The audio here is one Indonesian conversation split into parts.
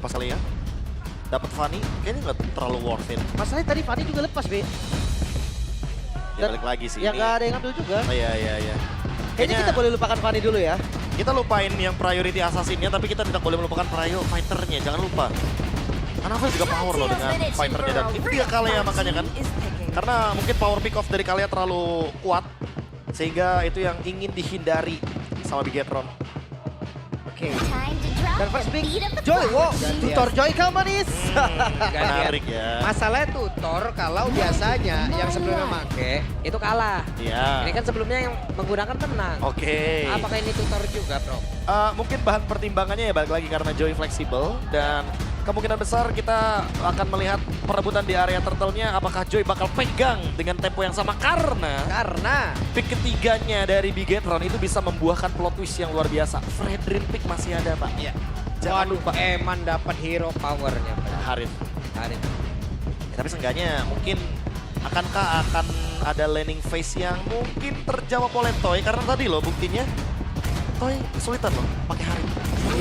Mas Lea. Dapat Fanny, kayaknya nggak terlalu worth it. Masalahnya tadi Fanny juga lepas, Be. Ya balik lagi sih Yang ini. nggak ada yang ngambil juga. Oh, iya. Kayaknya kita boleh lupakan Fanny dulu ya. Kita lupain yang priority assassinnya, tapi kita tidak boleh melupakan prio fighternya, jangan lupa. Anavel juga power loh dengan fighternya, dan itu dia Kalea makanya kan. Karena mungkin power pick off dari Kalea terlalu kuat, sehingga itu yang ingin dihindari sama Bigetron. Oke. Dan first pick, Joy, wow, tutor Joy ke manis. Menarik ya. Masalahnya tutor kalau biasanya yang sebelumnya make itu kalah. Iya. Ini kan sebelumnya yang menggunakan menang. Oke. Apakah ini tutor juga, Bro? Mungkin bahan pertimbangannya ya balik lagi karena Joy fleksibel, dan kemungkinan besar kita akan melihat perebutan di area turtle-nya. Apakah Joy bakal pegang dengan tempo yang sama karena pick ketiganya dari Bigetron itu bisa membuahkan plot twist yang luar biasa. Fredrin pick masih ada, Pak. Iya. Jangan lupa. Eman dapat hero powernya, Pak. Harith. Harith. Ya, tapi seenggaknya mungkin akankah akan ada landing phase yang mungkin terjawab oleh Toy, karena tadi loh buktinya Toy kesulitan loh pakai Harith.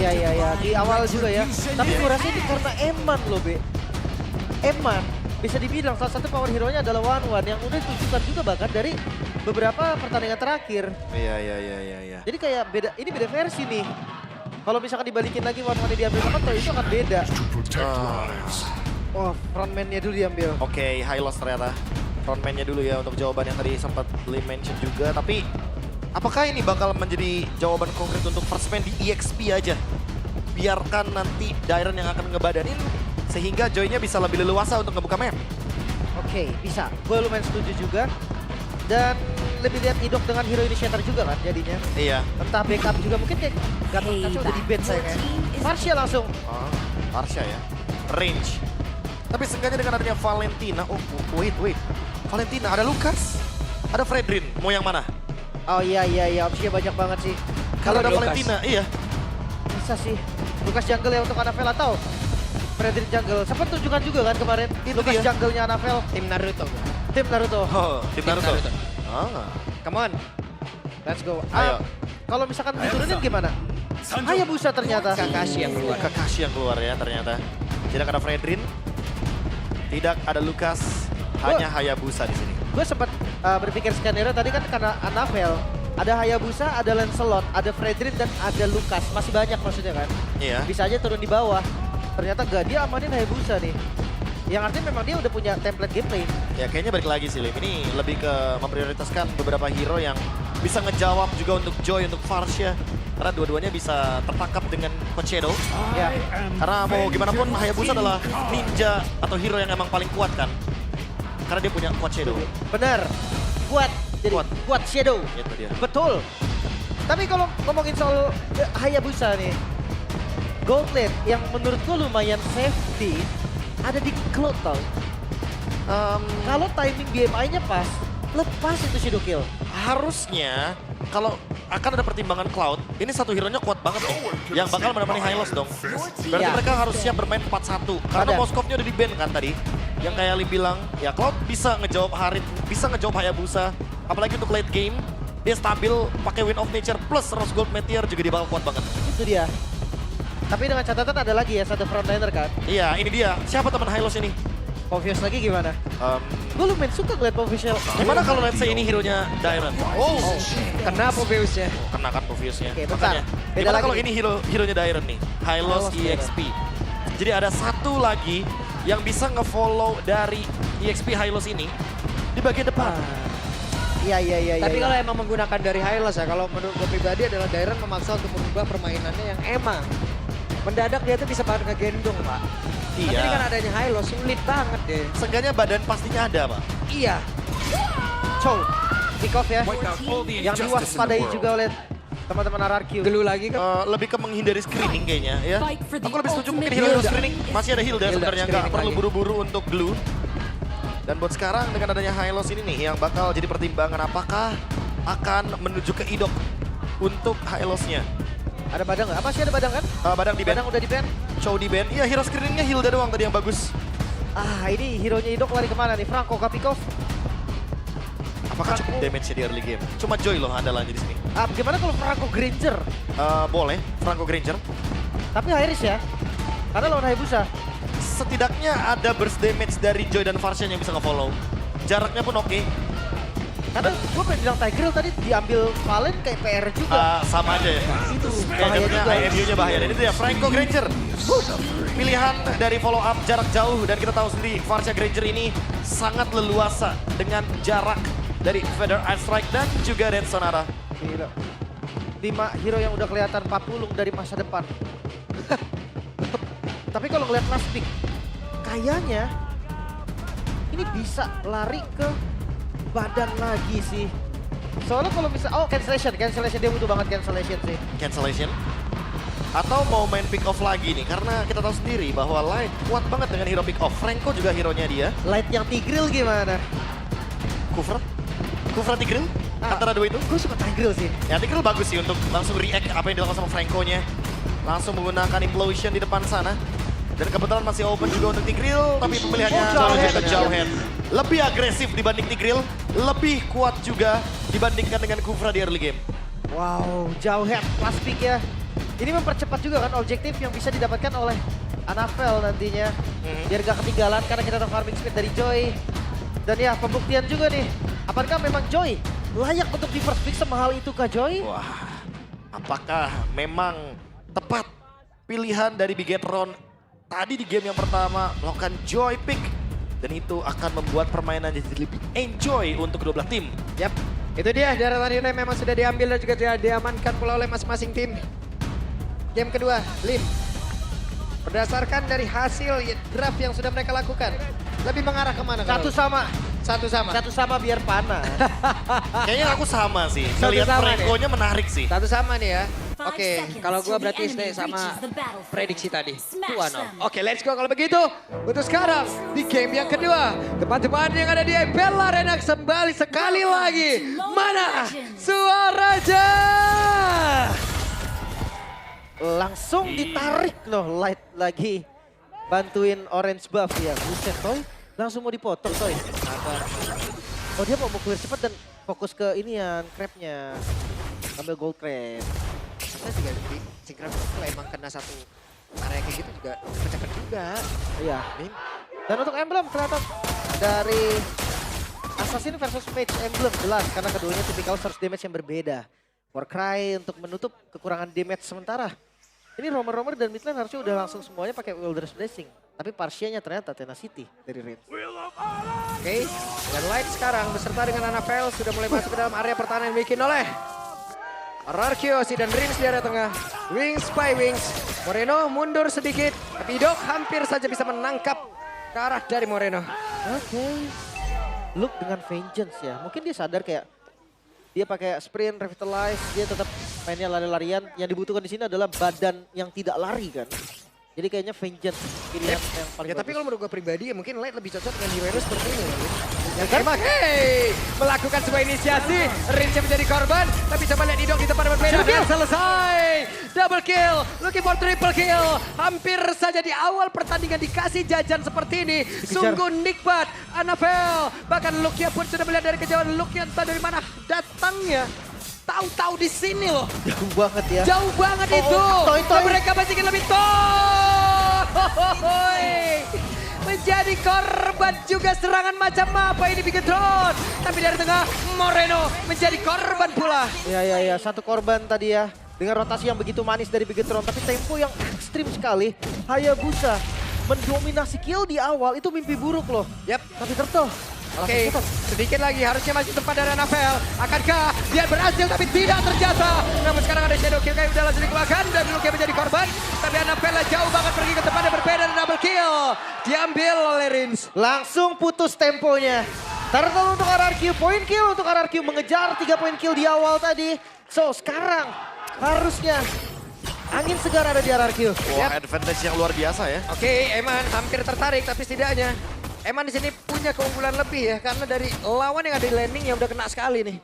Iya, di awal juga ya. Tapi gue rasa ini karena Eman loh, Be. Eman bisa dibilang salah satu power hero-nya adalah One yang udah ditunjukkan juga bahkan dari beberapa pertandingan terakhir. Iya. Jadi kayak beda, ini beda versi nih. Kalau misalkan dibalikin lagi One diambil sama Toy itu akan beda. Oh, frontman-nya dulu diambil. Oke, high loss ternyata. Frontman-nya dulu ya untuk jawaban yang tadi sempat Lee mention juga. Tapi apakah ini bakal menjadi jawaban konkret untuk first man di EXP aja? Biarkan nanti Dairon yang akan ngebadanin sehingga Joy-nya bisa lebih leluasa untuk ngebuka map. Oke, bisa. Gue lumayan setuju juga. Dan lebih lihat Idok dengan hero initiator juga kan jadinya. Iya. Entah backup juga mungkin kayak Gatot Kaca udah di bed saya kayak. Marsha langsung. Oh, Marsha ya. Range. Tapi seenggaknya dengan adanya Valentina. Oh, wait. Valentina, ada Lucas. Ada Fredrin. Mau yang mana? Oh iya, opsinya banyak banget sih. Kalau ada Lucas. Valentina, iya. Bisa sih. Lucas jungle ya untuk Anavel atau Frederick jungle. Sempat tunjukkan juga kan kemarin. Itu Lucas dia. jungle-nya Anavel. Tim Naruto. Tim Naruto. Oh, tim Naruto. Ah. Come on. Let's go. Ayo. Kalau misalkan diturunin gimana? Hayabusa ternyata. Kakashi yang keluar. Kakashi yang keluar ya ternyata. Tidak ada Fredrin. Tidak ada Lucas. Hanya Hayabusa di sini. Gue sempat berpikir skenario tadi kan karena Anavel. Ada Hayabusa, ada Lancelot, ada Fredrin, dan ada Lucas. Masih banyak maksudnya kan. Iya. Bisa aja turun di bawah. Ternyata gak, dia amanin Hayabusa nih. Yang artinya memang dia udah punya template gameplay. Ya kayaknya balik lagi sih Lim. Ini lebih ke memprioritaskan beberapa hero yang bisa ngejawab juga untuk Joy, untuk Varsha. Karena dua-duanya bisa tertangkap dengan Coach Shadow. Ya. Karena mau gimana pun Hayabusa adalah ninja atau hero yang emang paling kuat kan. Karena dia punya Coach Shadow. Benar. Kuat. Jadi kuat Shadow. Itu dia. Betul. Tapi kalau ngomongin soal Hayabusa nih. Gauntlet yang menurutku lumayan safety ada di Cloud tau. Kalau timing BMI-nya pas, lepas itu Shadow Kill. Harusnya kalau akan ada pertimbangan Cloud, ini satu hero-nya kuat banget nih. Yang bakal menemani Hylos dong. Berarti Ya. mereka harus siap bermain 4-1. Karena Ada. Moskov-nya udah di-ban kan tadi. Yang kayak Lim bilang, ya Cloud bisa ngejawab Harith, bisa ngejawab Hayabusa. Apalagi untuk late game, dia stabil pakai Wind of Nature plus Rose Gold Meteor juga dia bakal kuat banget. Itu dia. Tapi dengan catatan ada lagi ya, satu frontliner kan. Iya, ini dia. Siapa teman Hylos ini? Obvious lagi gimana? Gue lumayan suka ngeliat Obvious. Gimana kalau let's say ini hero-nya Dairon? Oh, Kena Poveusnya. kena kan Obviousnya. Oke, bentar. Makanya, Beda gimana lagi kalau nih. ini hero-nya Dairon nih? Hylos Hylos EXP. Jadi ada satu lagi yang bisa nge-follow dari EXP Hylos ini di bagian depan. Iya. Tapi kalau emang menggunakan dari Hylos ya, kalau menurut gue pribadi adalah Dairon memaksa untuk mengubah permainannya yang emang mendadak dia tuh bisa banget ngegendong, Pak. Tapi Iya. kan adanya Hylos sulit banget deh. Seenggaknya badan pastinya ada, Pak. Iya. Chow, pick off ya. Yang diwaspadai juga oleh teman-teman RRQ. Gelu lagi kan. Lebih ke menghindari screening kayaknya ya. Aku lebih setuju mungkin Hilda Hilda. screening. Masih ada Hilda sebenarnya, nggak screening perlu lagi. buru-buru untuk glue. Dan buat sekarang dengan adanya Hylos ini nih yang bakal jadi pertimbangan apakah akan menuju ke Idok untuk Hylosnya. Ada badang nggak? Apa sih ada badang kan? Badang di ban, Badang udah di ban. Chow di ban. Iya, hero screeningnya Hilda doang tadi yang bagus. Ini hero-nya Idok lari kemana nih? Franco Kapikov. Apakah cukup damage di early game? Cuma Joy loh andalanya di sini. Gimana kalau Franco Granger? Boleh, Franco Granger. Tapi Iris ya. Karena lawan Hayabusa. Setidaknya ada burst damage dari Joy dan Varshan yang bisa nge-follow. Jaraknya pun oke. Karena gue pengen bilang Tigreal tadi diambil Valen kayak PR juga. Sama aja ya. Itu Kayaknya bahaya juga. IMU-nya bahaya. Dan itu ya Franco Granger. Pilihan dari follow up jarak jauh. Dan kita tahu sendiri Varsha Granger ini sangat leluasa dengan jarak dari Feather Ice Strike dan juga Red Sonara. Gila. 5 hero yang udah kelihatan papulung dari masa depan. Tapi kalau ngeliat last pick, kayaknya ini bisa lari ke badan lagi sih. Soalnya kalau bisa, cancellation dia butuh banget cancellation sih. Cancellation. Atau mau main pick off lagi nih. Karena kita tahu sendiri bahwa Light kuat banget dengan hero pick off. Franco juga hero-nya dia. Light yang Tigreal gimana? Kufra Tigreal? Antara dua itu? Gue suka Tigreal sih. Ya Tigreal bagus sih untuk langsung react apa yang dilakukan sama Franco-nya. Langsung menggunakan implosion di depan sana. Dan kebetulan masih open juga untuk Tigreal, tapi pemilihannya ke Jauhead. Lebih agresif dibanding Tigreal, lebih kuat juga dibandingkan dengan Kufra di early game. Wow, Jauhead last pick ya. Ini mempercepat juga kan objektif yang bisa didapatkan oleh Anafel nantinya. Biar gak ketinggalan karena kita tahu farming speed dari Joy. Dan ya pembuktian juga nih, apakah memang Joy layak untuk di first pick semahal itu kah Joy? Wah, apakah memang tepat pilihan dari Bigetron tadi di game yang pertama melakukan Joy pick. Dan itu akan membuat permainan jadi lebih enjoy untuk kedua belah tim. Yap, itu dia deretan hero yang memang sudah diambil dan juga sudah diamankan pula oleh masing-masing tim. Game kedua, Lim. Berdasarkan dari hasil draft yang sudah mereka lakukan, lebih mengarah kemana? Satu sama. Satu sama biar panas. Kayaknya aku sama sih. Satu Ngeliat sama Franco-nya menarik sih. Satu sama nih ya. Oke, kalau gue berarti stay sama prediksi tadi. 2-0. Oke, let's go kalau begitu. Untuk sekarang, di game yang kedua. Teman-teman yang ada di Bella Arena kembali sekali lagi. Mana Suaraja? Langsung ditarik loh Light lagi. Bantuin orange buff ya. Buset Toy, langsung mau dipotong Toy. Sabar. Oh dia mau clear cepat dan fokus ke inian, crabnya. Ambil gold crab. Saya juga di Synchron kalau emang kena satu area kayak gitu juga cepet-cepet juga. Iya. Min. Dan untuk emblem kelihatan dari Assassin versus Mage emblem jelas karena keduanya tipikal source damage yang berbeda. Warcry untuk menutup kekurangan damage sementara. Ini romer-romer dan midlane harusnya udah langsung semuanya pakai Wilderness Blessing. Tapi Parsianya ternyata Tenacity dari Red. Oke, dan Light sekarang beserta dengan Anafel sudah mulai masuk ke dalam area pertahanan yang dibikin oleh Rarkiosi dan Rims di area tengah. Wings by Wings. Moreno mundur sedikit. Tapi Dok hampir saja bisa menangkap ke arah dari Moreno. Oke. Look dengan vengeance ya. Mungkin dia sadar kayak dia pakai sprint, revitalize, dia tetap mainnya lari-larian. Yang dibutuhkan di sini adalah badan yang tidak lari kan. Jadi kayaknya vengeance pilihan yang paling Ya tapi kalau bagus. menurut gue pribadi ya mungkin Light lebih cocok dengan hero seperti ini. Ya Yang kan? emang melakukan sebuah inisiasi. Rims yang menjadi korban. Tapi coba lihat Idok di tempat yang berbeda. Dan selesai. Double kill. Looking for triple kill. Hampir saja di awal pertandingan dikasih jajan seperti ini. Sungguh nikmat. Anafel. Bahkan Lukia pun sudah melihat dari kejauhan. Lukia entah dari mana datangnya. Tahu-tahu di sini loh. Jauh banget ya. Jauh banget itu. Toy. Dan mereka masih ingin lebih menjadi korban juga serangan macam apa ini Bigetron. Tapi dari tengah Moreno menjadi korban pula. Ya. Satu korban tadi ya. Dengan rotasi yang begitu manis dari Bigetron. Tapi tempo yang ekstrim sekali. Hayabusa mendominasi kill di awal. Itu mimpi buruk loh. Yap. Tapi Turtle. Oke, sedikit lagi harusnya masih tempat dari Anafel. Akankah dia berhasil tapi tidak terjata. Namun sekarang ada Shadow Kill kayak udah langsung dikeluarkan dan Lukia menjadi korban. Tapi Anafel jauh banget pergi ke tempat yang berbeda dan double kill. Diambil oleh Rins. Langsung putus temponya. Turtle untuk RRQ, point kill untuk RRQ mengejar 3 poin kill di awal tadi. So sekarang harusnya angin segar ada di RRQ. Wah, advantage yang luar biasa ya. Oke, Eman hampir tertarik tapi setidaknya Eman di sini punya keunggulan lebih ya karena dari lawan yang ada di landing yang udah kena sekali nih.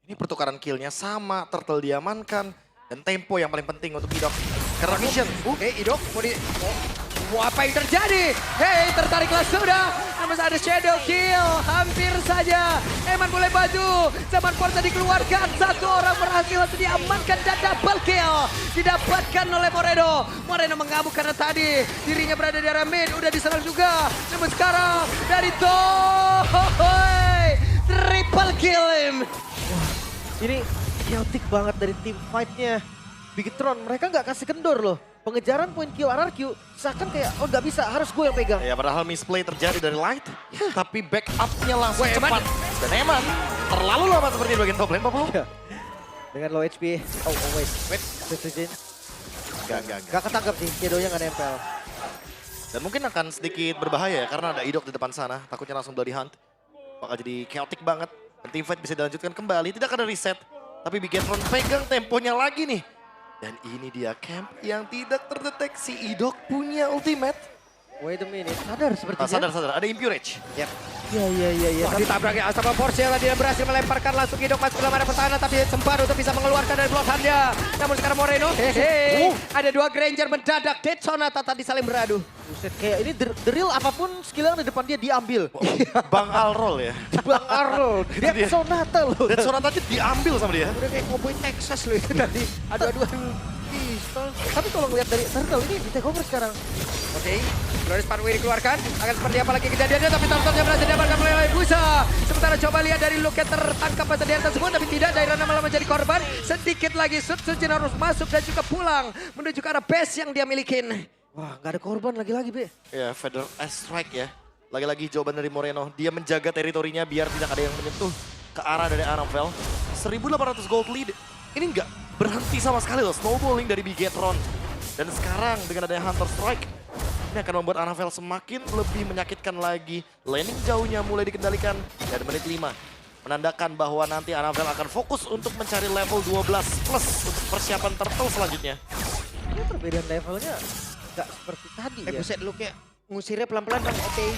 Ini pertukaran killnya sama, Turtle diamankan. Dan tempo yang paling penting untuk Idok. Karena vision. Oke, Idok mau di... Wah, apa yang terjadi? Hei, tertariklah sudah. Namun ada shadow kill. Hampir saja. Eman boleh maju. Zaman Forza dikeluarkan. Satu orang berhasil langsung diamankan dan double kill. Didapatkan oleh Moreno. Moreno mengamuk karena tadi dirinya berada di area mid. Udah diserang juga. Namun sekarang dari Toy. Triple kill him. Ini chaotic banget dari tim fight-nya. Bigetron, mereka nggak kasih kendor loh. Pengejaran poin kill RRQ, seakan kayak, oh nggak bisa, harus gue yang pegang. Ya padahal misplay terjadi dari Light, tapi backupnya langsung Wah, Eman. cepat. Dan Eman terlalu lama seperti di bagian top lane, Pablo. Dengan low HP, oh wait, Sujin. Enggak. Gak ketangkep nih, Shadownya nggak nempel. Dan mungkin akan sedikit berbahaya ya, karena ada Idok di depan sana. Takutnya langsung bloody hunt. Bakal jadi chaotic banget. Dan team fight bisa dilanjutkan kembali, tidak ada reset. Tapi Bigetron pegang temponya lagi nih. Dan ini dia camp yang tidak terdeteksi. Idok punya ultimate. Wait a minute, sadar sepertinya. Sadar, ada Impurage. Iya. Wah, Wah, ditabraknya Astama Force yang tadi berhasil melemparkan langsung Idok masuk ke dalam area pertahanan tapi sempat untuk bisa mengeluarkan dari blokannya. Namun sekarang Moreno, ada dua Granger mendadak Dead Sonata tadi saling beradu. Buset, kayak ini the real apapun skill yang di depan dia diambil. Bang Alrol ya. Bang Arnold, Itu dia dia. Sonata loh. Dan Sonata aja diambil sama dia. Udah kayak Cowboy Texas loh itu tadi. Adu-aduan pistol. Tapi kalau ngeliat dari Turtle ini di take over sekarang. Oke, Glorious Pathway dikeluarkan. Akan seperti apa lagi kejadiannya, tapi Turtle-nya berhasil diamankan oleh Busa. Sementara coba lihat dari look yang tertangkap pada daerah tersebut, tapi tidak, Dairana malah menjadi korban. Sedikit lagi Sujin harus masuk dan juga pulang menuju ke arah base yang dia milikin. Wah, nggak ada korban lagi-lagi, Be. Ya, Feather Strike ya. Lagi-lagi jawaban dari Moreno. Dia menjaga teritorinya biar tidak ada yang menyentuh ke arah dari Anavel. 1.800 gold lead. Ini nggak berhenti sama sekali loh. Snowballing dari Bigetron. Dan sekarang dengan adanya Hunter Strike, ini akan membuat Anavel semakin lebih menyakitkan lagi. Laning jauhnya mulai dikendalikan. Dan menit 5 menandakan bahwa nanti Anavel akan fokus untuk mencari level 12 plus untuk persiapan Turtle selanjutnya. Ini perbedaan levelnya nggak seperti tadi ya. Buset, look-nya ngusirnya pelan-pelan kan, oke.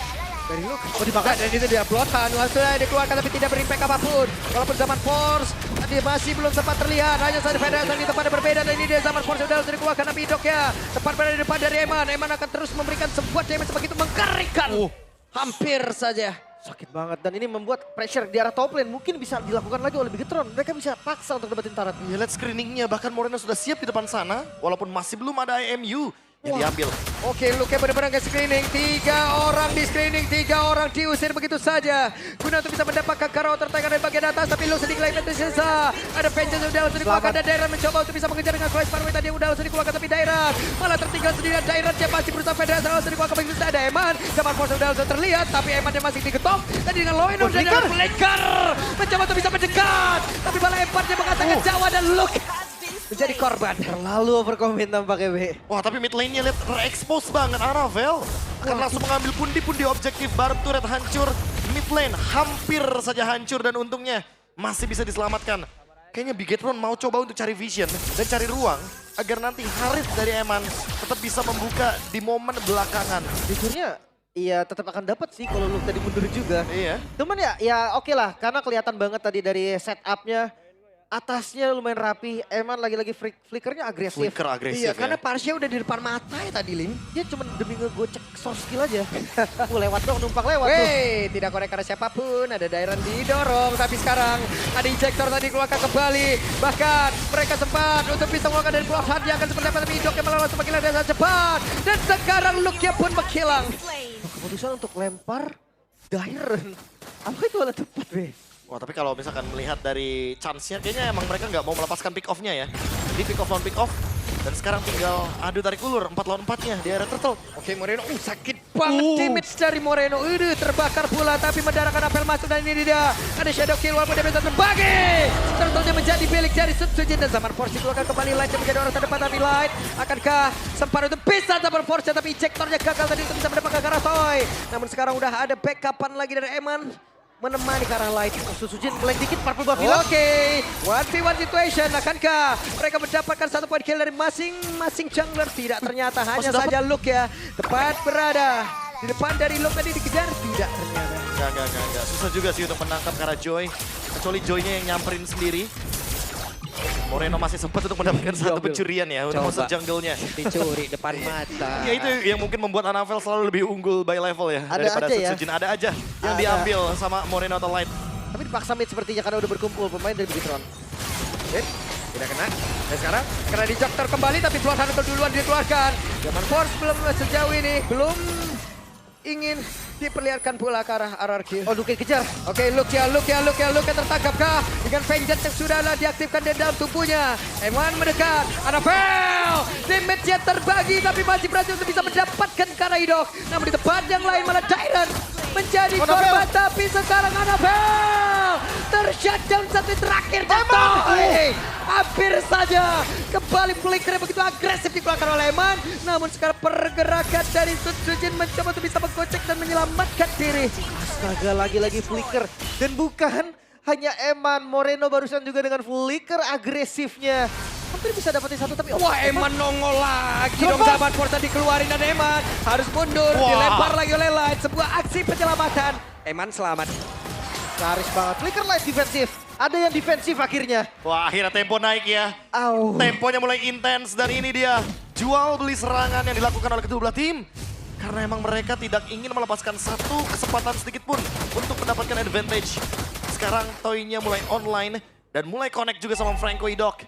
Dari look. Oh, dimakan. Dan itu dia blokan, langsung dikeluarkan tapi tidak berimpact apapun. Walaupun zaman Force tadi masih belum sempat terlihat, hanya saja Federation di tempat yang berbeda. Dan ini dia zaman Force sudah dikeluarkan tapi Idoknya tepat berada di depan dari Eman. Eman akan terus memberikan sebuah damage begitu mengerikan. Hampir saja. Sakit banget dan ini membuat pressure di arah top lane mungkin bisa dilakukan lagi oleh Bigetron. Mereka bisa paksa untuk dapetin turret. Ya, lihat screeningnya, bahkan Moreno sudah siap di depan sana, walaupun masih belum ada IMU yang diambil. Oke, Luke benar-benar ke screening. 3 orang di screening, 3 orang diusir begitu saja. Guna untuk bisa mendapatkan Karao tertekan dari bagian atas, tapi Luke sedikit lagi tersisa. Ada Vengeance sudah langsung dikeluarkan dan Dairat mencoba untuk bisa mengejar dengan Flash Parway tadi yang udah langsung dikeluarkan, tapi Dairat malah tertinggal sendirian. Dairat yang masih berusaha Federasi langsung dikeluarkan begitu saja. Ada Eman, zaman Force sudah langsung terlihat, tapi Eman yang masih diketok. Tadi dengan Loino dan dengan Flicker mencoba untuk bisa mendekat, tapi malah Empatnya mengatakan Jawa dan Luke menjadi korban. Terlalu overcommit tampaknya, Be. Wah, tapi mid lane-nya lihat expose banget. Anavel akan langsung mengambil pundi-pundi objektif. Baru turret hancur, mid lane hampir saja hancur dan untungnya masih bisa diselamatkan. Kayaknya Bigetron mau coba untuk cari vision dan cari ruang agar nanti Harith dari Eman tetap bisa membuka di momen belakangan. Jujurnya, iya tetap akan dapat sih kalau lu tadi mundur juga. Iya. Cuman ya oke lah, karena kelihatan banget tadi dari setupnya. Atasnya lumayan rapi, Eman lagi-lagi flickernya agresif. Flicker agresif Iya, karena ya. Parsha udah di depan mata ya tadi, Lim. Dia cuma demi ngegocek soft skill aja. Lewat dong, numpang lewat tuh. Wey, tidak korek karena siapapun. Ada Dairan didorong, tapi sekarang ada injektor tadi keluarkan kembali. Bahkan mereka sempat untuk bisa mengeluarkan dari block hard yang akan seperti apa, tapi Idok yang malah langsung menghilang dengan cepat. Dan sekarang Luke pun menghilang. Keputusan untuk lempar Dairen. Apa itu hal tepat, Be? Wah, tapi kalau misalkan melihat dari chance-nya, kayaknya emang mereka nggak mau melepaskan pick off-nya ya. Jadi pick off lawan pick off. Dan sekarang tinggal adu tarik ulur 4 lawan 4-nya di area Turtle. Oke, Moreno, sakit banget damage dari Moreno. Terbakar pula, tapi mendarahkan apel masuk dan ini dia. Ada shadow kill walaupun dia bisa terbagi. Turtle-nya menjadi milik dari Sujin dan zaman Force dikeluarkan kembali. Light yang menjadi orang terdepan, tapi Light akankah sempat untuk bisa zaman Force, tapi injektornya gagal tadi untuk bisa mendapatkan Karatoy. Namun sekarang udah ada backupan lagi dari Eman. Menemani ke arah Light. Sujin blank dikit, purple buff hilang. Oke, 1v1 situation. Akankah mereka mendapatkan 1 point kill dari masing-masing jungler? Tidak, ternyata hanya saja Luke ya. Tepat berada di depan dari Luke tadi dikejar. Tidak ternyata. Enggak. Susah juga sih untuk menangkap karena Joy. Kecuali Joy-nya yang nyamperin sendiri. Moreno masih sempat untuk mendapatkan satu Diambil. pencurian ya untuk Coba. monster jungle-nya. Dicuri depan mata. Ya itu yang mungkin membuat Anavel selalu lebih unggul by level ya. Ada daripada aja ya. Sutsujin. Ada aja yang Ada. diambil sama Moreno atau Light. Tapi dipaksa mid sepertinya karena udah berkumpul pemain dari Beatron. Tidak kena. Dan sekarang kena di Jokter kembali tapi Tuan Hunter duluan dikeluarkan. Zaman Force belum sejauh ini. Belum ingin diperlihatkan pula ke arah RRQ. Oh, Luke kejar. Oke, Luke tertangkap kah? Dengan Vengeance yang sudahlah diaktifkan di dalam tubuhnya. Eman mendekat, Anavel! Damage-nya terbagi tapi masih berhasil untuk bisa mendapatkan Karaidok. Namun di tempat yang lain malah Dairon menjadi korban. Tapi sekarang Anavel tershutdown satu terakhir jatuh. Hampir saja kembali flicker begitu agresif dikeluarkan oleh Eman. Namun sekarang pergerakan dari Sutsujin mencoba untuk bisa menggocek dan menyelamatkan diri. Astaga, lagi-lagi flicker. Dan bukan hanya Eman, Moreno barusan juga dengan flicker agresifnya. Hampir bisa dapetin satu tapi... Wah, Eman nongol lagi dong. Coba. Zaman Forza dikeluarin dan Eman harus mundur. Wah. Dilempar lagi oleh Light. Sebuah aksi penyelamatan. Eman selamat. Garis banget. Flicker light defensif. Ada yang defensif akhirnya. Wah akhirnya tempo naik ya. Au. Temponya mulai intens dan ini dia jual beli serangan yang dilakukan oleh kedua belah tim. Karena emang mereka tidak ingin melepaskan satu kesempatan sedikit pun untuk mendapatkan advantage. Sekarang Toy-nya mulai online dan mulai connect juga sama Franco Idok.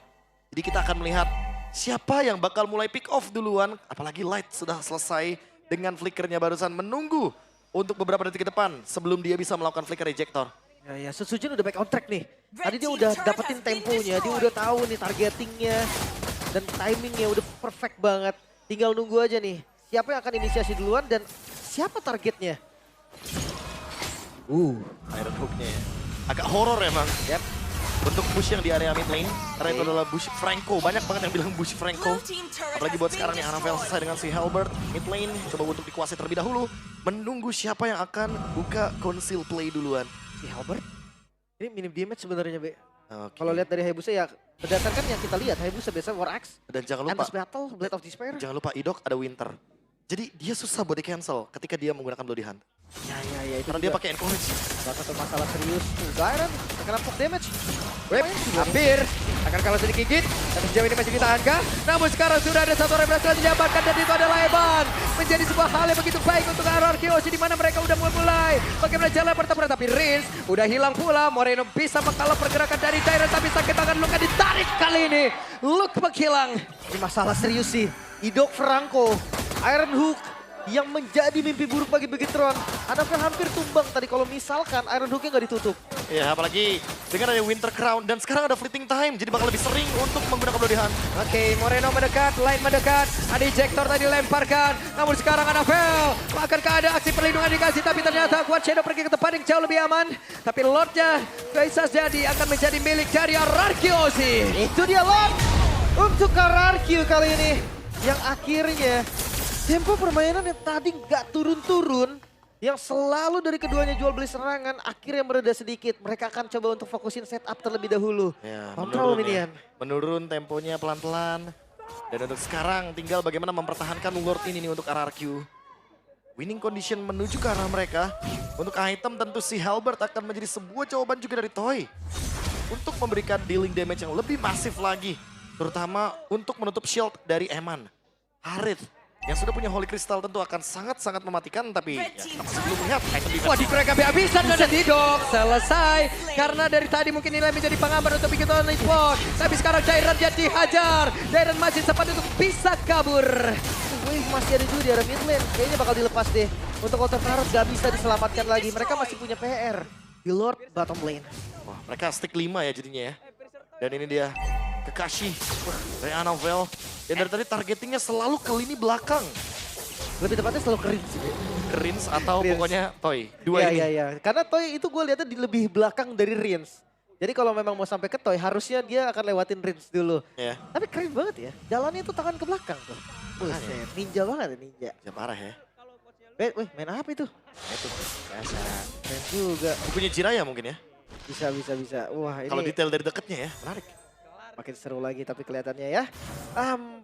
Jadi kita akan melihat siapa yang bakal mulai pick off duluan. Apalagi Light sudah selesai dengan flickernya barusan menunggu untuk beberapa detik ke depan sebelum dia bisa melakukan flicker ejector. Ya, Sutsujin udah back on track nih. Tadi dia udah dapetin temponya, dia udah tahu nih targetingnya. Dan timingnya udah perfect banget. Tinggal nunggu aja nih. Siapa yang akan inisiasi duluan dan siapa targetnya? Iron Hook-nya ya. Agak horor emang. Yep. Untuk push yang di area mid lane, karena itu adalah Bush Franco. Banyak banget yang bilang Bush Franco. Apalagi buat sekarang nih Anavel selesai dengan si Halberd. Mid lane coba untuk dikuasai terlebih dahulu. Menunggu siapa yang akan buka conceal play duluan. Si Halberd? Ini minim damage sebenarnya, Be. Oke. Kalau lihat dari Hayabusa ya, berdasarkan yang kita lihat, Hayabusa biasa War Axe, Dan jangan lupa, Endless Battle, Blade of Despair. jangan lupa Idok ada Winter. Jadi dia susah buat di cancel ketika dia menggunakan Bloody Hunt. Ya, itu Karena dia juga pakai Encourage. salah satu masalah serius. Dairon, terkena poke damage. Web, hampir. Akan kalau sudah digigit. Tapi sejauh ini masih ditahankah? Namun sekarang sudah ada satu orang yang berhasil didapatkan dan itu adalah Eman. Menjadi sebuah hal yang begitu baik untuk RRQ di mana mereka udah mulai. Bagaimana jalan pertempuran tapi Rins udah hilang pula. Moreno bisa mengkalau pergerakan dari Dairon tapi sakit tangan Luka ditarik kali ini. Luke menghilang. Ini masalah serius sih. Idok Franco, Iron Hook yang menjadi mimpi buruk bagi Beginetron. Anavel hampir tumbang tadi kalau misalkan Iron Hook-nya nggak ditutup. Ya apalagi dengan ada Winter Crown dan sekarang ada Fleeting Time. Jadi bakal lebih sering untuk menggunakan Bloody Hunt. Oke, Moreno mendekat, Light mendekat, ada ejector tadi lemparkan. Namun sekarang Anavel, akankah ada aksi perlindungan dikasih tapi ternyata Quad Shadow pergi ke tempat yang jauh lebih aman. Tapi Lordnya bisa jadi akan menjadi milik dari RRQ sih. Itu dia Lord untuk RRQ kali ini. Yang akhirnya tempo permainan yang tadi nggak turun-turun. Yang selalu dari keduanya jual beli serangan akhirnya mereda sedikit. Mereka akan coba untuk fokusin setup terlebih dahulu. Ya, Kontrol menurun minion. Menurun temponya pelan-pelan. Dan untuk sekarang tinggal bagaimana mempertahankan Lord ini nih untuk RRQ. Winning condition menuju ke arah mereka. Untuk item tentu si Halberd akan menjadi sebuah jawaban juga dari Toy. Untuk memberikan dealing damage yang lebih masif lagi. Terutama untuk menutup shield dari Eman. Harith yang sudah punya Holy Crystal tentu akan sangat-sangat mematikan. Tapi ya, kita masih belum lihat item defense. Wah, dikrek habis-habisan dan Didok selesai. Karena dari tadi mungkin nilai menjadi penghambat untuk Beginetron Esports. Tapi sekarang Dairon dia dihajar. Dairon masih sempat untuk bisa kabur. Wave masih ada juga di area mid lane. Kayaknya bakal dilepas deh. Untuk Outer Turret gak bisa diselamatkan lagi. Mereka masih punya PR di Lord bottom lane. Wah, mereka stick 5 ya jadinya ya. Dan ini dia Kakashi dari Anavel. Dan dari tadi targetingnya selalu ke lini belakang. Lebih tepatnya selalu kering sih. Ke Rins atau Rins. pokoknya Toy. Dua ini. Iya. Karena Toy itu gue lihatnya di lebih belakang dari Rins. Jadi kalau memang mau sampai ke Toy harusnya dia akan lewatin Rins dulu. Ya, Tapi keren banget ya. Jalannya itu tangan ke belakang tuh. Buset, ninja banget ya ninja. ya parah ya. Wih, main apa itu? Itu biasa. Keren juga. Punya Jiraya mungkin ya. Bisa. Wah ini Kalau detail dari dekatnya ya, menarik. makin seru lagi tapi kelihatannya ya.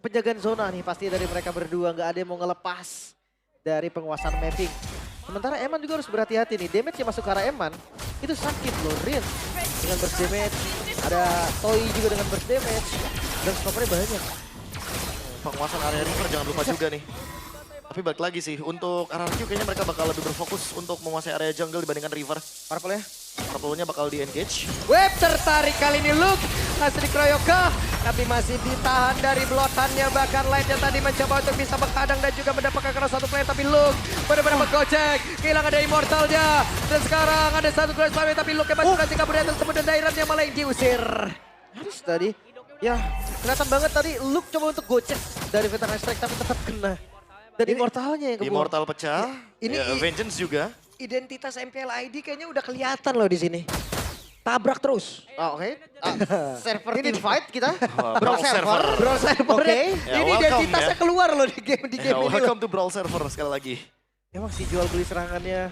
Penjagaan zona nih pasti dari mereka berdua. Nggak ada yang mau ngelepas dari penguasaan mapping. Sementara Eman juga harus berhati-hati nih. Damage yang masuk ke arah Eman itu sakit loh. Rin dengan burst damage Ada Toy juga dengan burst damage. Dan scopernya banyak. Penguasaan area river jangan lupa juga nih. Tapi balik lagi sih, untuk RRQ kayaknya mereka bakal lebih berfokus untuk menguasai area jungle dibandingkan river. Purple ya. Purple-nya bakal di-engage. Web tertarik kali ini Luke. Masih dikeroyok kah? Tapi masih ditahan dari blotannya. Bahkan lainnya tadi mencoba untuk bisa menghadang dan juga mendapatkan kena satu player. Tapi Luke benar-benar menggocek. Kehilangan dari Immortalnya. Dan sekarang ada satu Grace Fire. Tapi Luke yang masih berhasil kabur dari tersebut. Dan Dairannya malah yang diusir. Harus tadi. Ya, kelihatan banget tadi Luke coba untuk gocek dari Veteran Strike tapi tetap kena. Dan Immortalnya yang kebuang. Immortal pecah, Ini- ya, Vengeance juga. Identitas MPL ID kayaknya udah kelihatan loh di sini. Tabrak terus. Oh, oke. Server team fight kita. Wah, Brawl Brawl server. Bro server. Oke. Ya, Ini welcome identitasnya ya. keluar loh di game Ya, ini. welcome to Brawl Server sekali lagi. Emang sih jual beli serangannya.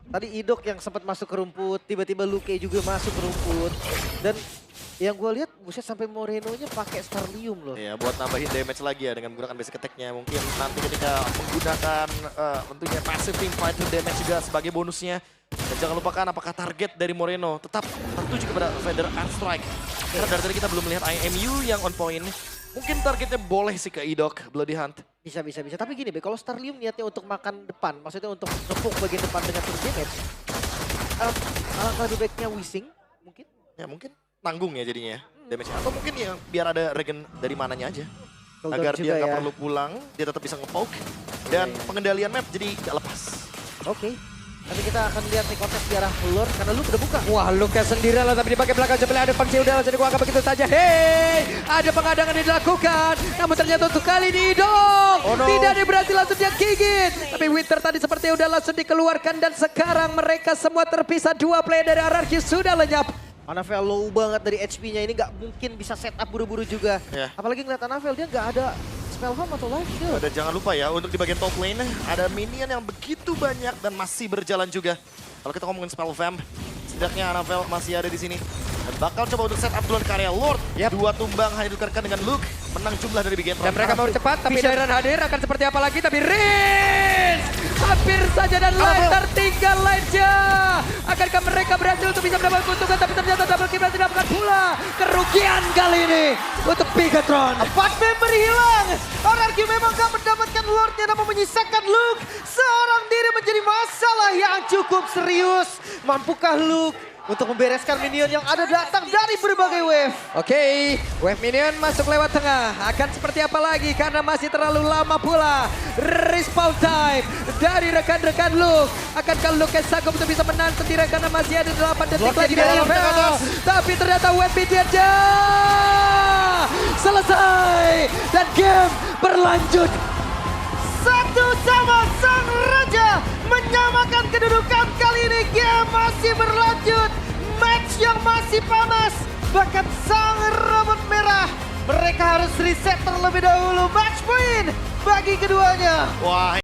Tadi Idok yang sempat masuk ke rumput, tiba-tiba Luke juga masuk ke rumput. Dan yang gue lihat, buset sampai Moreno-nya pakai Starlium loh. Ya, buat nambahin damage lagi ya dengan menggunakan basic attack-nya. Mungkin nanti ketika menggunakan tentunya passive team fight damage juga sebagai bonusnya. Dan jangan lupakan apakah target dari Moreno tetap tertuju kepada Vader Airstrike. Karena dari tadi kita belum melihat IMU yang on point. Mungkin targetnya boleh sih ke Idok, Bloody Hunt. Bisa. Tapi gini, Be, kalau Starlium niatnya untuk makan depan, maksudnya untuk nepuk bagian depan dengan full damage. Alangkah lebih baiknya Wishing, mungkin. Ya mungkin tanggung ya jadinya damage-nya. Atau mungkin ya biar ada regen dari mananya aja. Cooldown Agar juga dia nggak ya. perlu pulang, dia tetap bisa nge-poke. Dan Iya. pengendalian map jadi nggak lepas. Oke. Tapi kita akan lihat nih kontes di arah Lord karena Luke udah buka. Wah, Luke sendirian lah tapi di bagian belakang sebelah ada Pangsi udah langsung dikuangkan begitu saja. Hei, ada pengadangan yang dilakukan. Namun ternyata untuk kali ini Idok tidak ada berhasil langsung dia gigit. Tapi Winter tadi seperti udah langsung dikeluarkan dan sekarang mereka semua terpisah. Dua player dari RRQ sudah lenyap. Anavel low banget dari HP-nya ini nggak mungkin bisa setup buru-buru juga. Ya. Apalagi ngeliat Anavel dia nggak ada spell home atau life steal. Dan jangan lupa ya, untuk di bagian top lane ada minion yang begitu banyak dan masih berjalan juga. Kalau kita ngomongin spell vamp, setidaknya Anavel masih ada di sini. Dan bakal coba untuk setup duluan karya Lord. Dua tumbang hanya ditukarkan dengan Luke. Menang jumlah dari Big Dan mereka mau cepat, tapi Dairan hadir akan seperti apa lagi. Tapi Riz hampir saja dan Light tertinggal Lightnya. Akankah mereka berhasil untuk bisa mendapatkan keuntungan, tapi ternyata double kill berhasil didapatkan pula. Kerugian kali ini untuk Bigatron. 4 member hilang. RRQ memang gak mendapatkan Lordnya namun menyisakan Luke. Seorang diri menjadi masalah yang cukup serius. Mampukah Luke untuk membereskan minion yang ada datang dari berbagai wave? Oke, wave minion masuk lewat tengah. Akan seperti apa lagi karena masih terlalu lama pula. Respawn time dari rekan-rekan Luke. Akankah Luke sanggup untuk bisa menang sendiri karena masih ada 8 detik Lordnya lagi di dalam, dalam ke atas. Tapi ternyata wave minionnya selesai. Dan game berlanjut. Satu sama sang raja menyamakan kedudukan. Kali ini game masih berlanjut. Match yang masih panas. Bahkan sang robot merah. Mereka harus reset terlebih dahulu. Match point bagi keduanya. Wah,